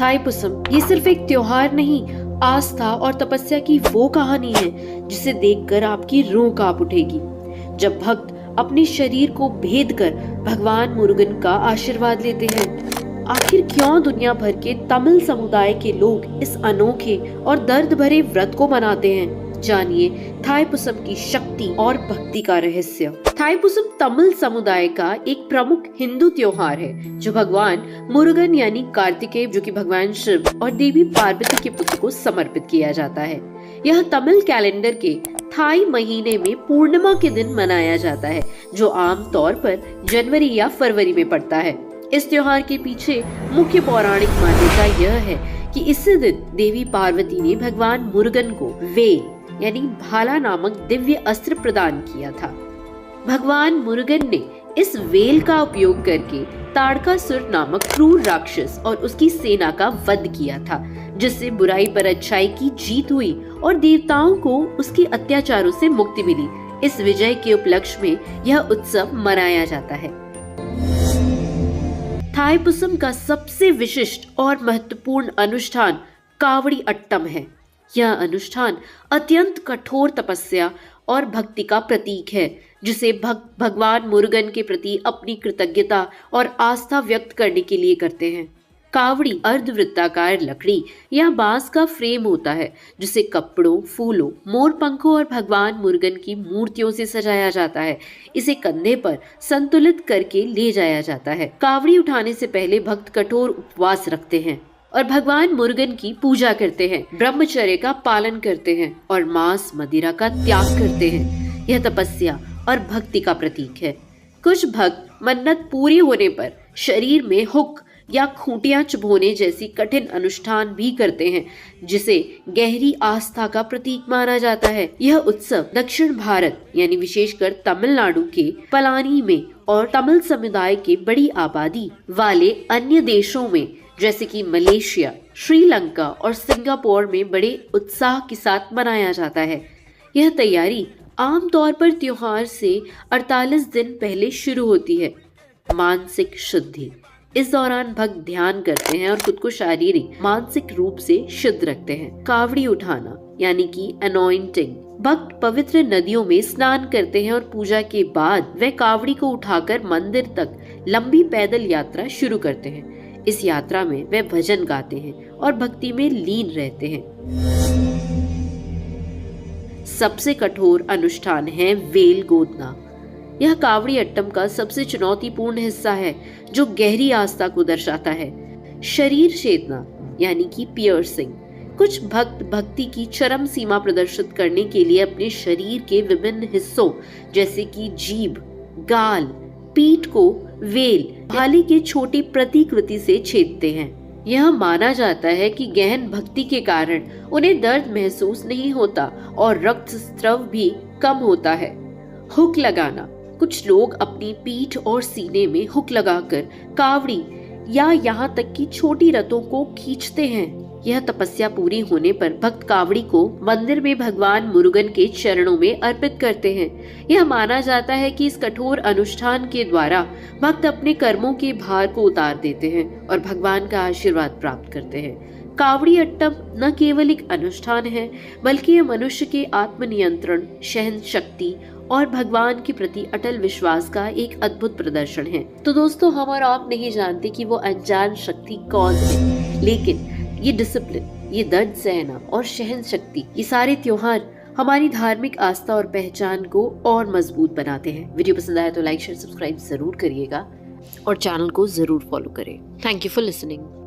थाईपुसम ये सिर्फ एक त्योहार नहीं, आस्था और तपस्या की वो कहानी है जिसे देखकर आपकी रूह कांप उठेगी। जब भक्त अपने शरीर को भेद कर भगवान मुरुगन का आशीर्वाद लेते हैं। आखिर क्यों दुनिया भर के तमिल समुदाय के लोग इस अनोखे और दर्द भरे व्रत को मनाते हैं? जानिए थाईपुसम की शक्ति और भक्ति का रहस्य। थाईपुसम तमिल समुदाय का एक प्रमुख हिंदू त्योहार है जो भगवान मुरुगन यानी कार्तिकेय, जो कि भगवान शिव और देवी पार्वती के पुत्र को समर्पित किया जाता है। यह तमिल कैलेंडर के थाई महीने में पूर्णिमा के दिन मनाया जाता है, जो आमतौर पर जनवरी या फरवरी में पड़ता है। इस त्योहार के पीछे मुख्य पौराणिक मान्यता यह है कि इसी दिन देवी पार्वती ने भगवान मुरुगन को वेल यानी भाला नामक दिव्य अस्त्र प्रदान किया था। भगवान मुरुगन ने इस वेल का उपयोग करके ताड़कासुर नामक क्रूर राक्षस और उसकी सेना का वध किया था, जिससे बुराई पर अच्छाई की जीत हुई और देवताओं को उसके अत्याचारों से मुक्ति मिली। इस विजय के उपलक्ष्य में यह उत्सव मनाया जाता है। थाईपुसम का सबसे विशिष्ट और महत्वपूर्ण अनुष्ठान कावड़ी अट्टम है। यह अनुष्ठान अत्यंत कठोर तपस्या और भक्ति का प्रतीक है, जिसे भक्त भगवान मुरुगन के प्रति अपनी कृतज्ञता और आस्था व्यक्त करने के लिए करते हैं। कावड़ी अर्धवृत्ताकार लकड़ी या बांस का फ्रेम होता है, जिसे कपड़ों, फूलों, मोर पंखों और भगवान मुरुगन की मूर्तियों से सजाया जाता है। इसे कंधे पर संतुलित करके ले जाया जाता है। कावड़ी उठाने से पहले भक्त कठोर उपवास रखते हैं और भगवान मुरुगन की पूजा करते हैं, ब्रह्मचर्य का पालन करते हैं और मांस मदिरा का त्याग करते हैं। यह तपस्या और भक्ति का प्रतीक है। कुछ भक्त मन्नत पूरी होने पर शरीर में हुक या खूंटियां चुभोने जैसी कठिन अनुष्ठान भी करते हैं, जिसे गहरी आस्था का प्रतीक माना जाता है। यह उत्सव दक्षिण भारत यानी विशेषकर तमिलनाडु के पलानी में और तमिल समुदाय के बड़ी आबादी वाले अन्य देशों में जैसे कि मलेशिया, श्रीलंका और सिंगापुर में बड़े उत्साह के साथ मनाया जाता है। यह तैयारी आमतौर पर त्योहार से 48 दिन पहले शुरू होती है। मानसिक शुद्धि। इस दौरान भक्त ध्यान करते हैं और खुद को शारीरिक मानसिक रूप से शुद्ध रखते हैं। कावड़ी उठाना यानी कि अनॉइंटिंग। भक्त पवित्र नदियों में स्नान करते हैं और पूजा के बाद वे कावड़ी को उठाकर मंदिर तक लंबी पैदल यात्रा शुरू करते हैं। इस यात्रा में वे भजन गाते हैं और भक्ति में लीन रहते हैं। सबसे कठोर अनुष्ठान है वेल गोदना। यह कावड़ी अट्टम का सबसे चुनौतीपूर्ण हिस्सा है, जो गहरी आस्था को दर्शाता है। शरीर छेदना यानी कि पियर्सिंग। कुछ भक्त भक्ति की चरम सीमा प्रदर्शित करने के लिए अपने शरीर के विभिन्न हिस्सों जैसे कि जीभ, गाल, पीठ को वेल भाले के छोटी प्रतिकृति से छेदते हैं। यह माना जाता है कि गहन भक्ति के कारण उन्हें दर्द महसूस नहीं होता और रक्तस्राव भी कम होता है। हुक लगाना। कुछ लोग अपनी पीठ और सीने में हुक लगाकर कावड़ी या यहाँ तक कि छोटी रथों को खींचते हैं। यह तपस्या पूरी होने पर भक्त कावड़ी को मंदिर में भगवान मुरुगन के चरणों में अर्पित करते हैं। यह माना जाता है कि इस कठोर अनुष्ठान के द्वारा भक्त अपने कर्मों के भार को उतार देते हैं और भगवान का आशीर्वाद प्राप्त करते हैं। कावड़ी अट्टम न केवल एक अनुष्ठान है, बल्कि यह मनुष्य के आत्मनियंत्रण, सहन शक्ति और भगवान के प्रति अटल विश्वास का एक अद्भुत प्रदर्शन है। तो दोस्तों, हम और आप नहीं जानते कि वो अनजान शक्ति कौन है, लेकिन ये डिसिप्लिन, ये दर्द सहना और सहन शक्ति, ये सारे त्योहार हमारी धार्मिक आस्था और पहचान को और मजबूत बनाते हैं। वीडियो पसंद आया तो लाइक, शेयर, सब्सक्राइब जरूर करिएगा और चैनल को जरूर फॉलो करें। Thank you for listening.